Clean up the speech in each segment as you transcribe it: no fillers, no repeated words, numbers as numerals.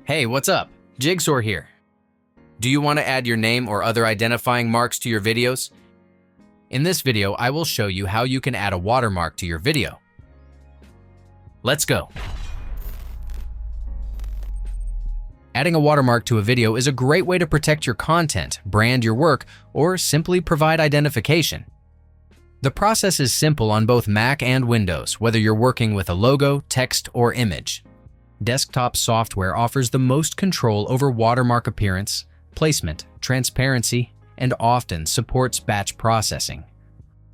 Hey, what's up? Jigxor here. Do you want to add your name or other identifying marks to your videos? In this video, I will show you how you can add a watermark to your video. Let's go. Adding a watermark to a video is a great way to protect your content, brand your work, or simply provide identification. The process is simple on both Mac and Windows, whether you're working with a logo, text, or image. Desktop software offers the most control over watermark appearance, placement, transparency, and often supports batch processing.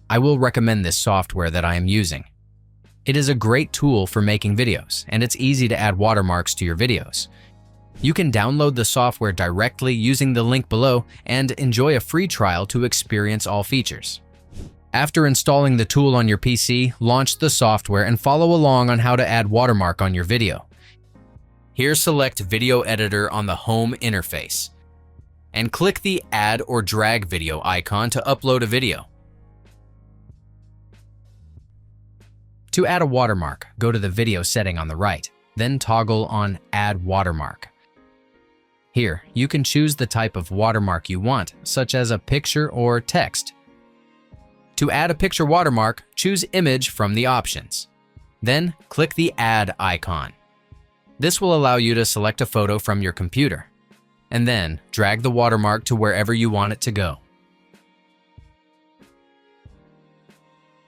I will recommend this software that I am using. It is a great tool for making videos, and it's easy to add watermarks to your videos. You can download the software directly using the link below and enjoy a free trial to experience all features. After installing the tool on your PC, launch the software and follow along on how to add watermark on your video. Here, select Video Editor on the Home interface and click the Add or Drag Video icon to upload a video. To add a watermark, go to the video setting on the right, then toggle on Add Watermark. Here, you can choose the type of watermark you want, such as a picture or text. To add a picture watermark, choose Image from the options. Then, click the Add icon. This will allow you to select a photo from your computer, and then drag the watermark to wherever you want it to go.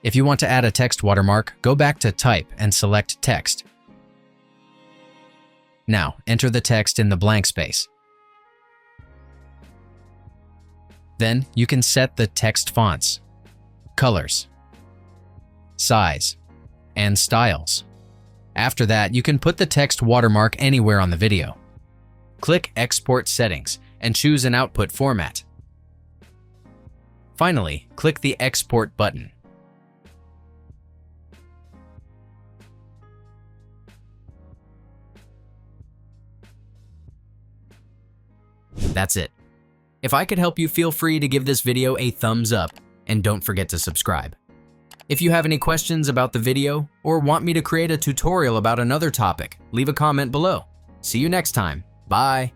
If you want to add a text watermark, go back to Type and select Text. Now, enter the text in the blank space. Then, you can set the text fonts, colors, size, and styles. After that, you can put the text watermark anywhere on the video. Click Export Settings and choose an output format. Finally, click the Export button. That's it. If I could help you, feel free to give this video a thumbs up and don't forget to subscribe. If you have any questions about the video or want me to create a tutorial about another topic, leave a comment below. See you next time. Bye.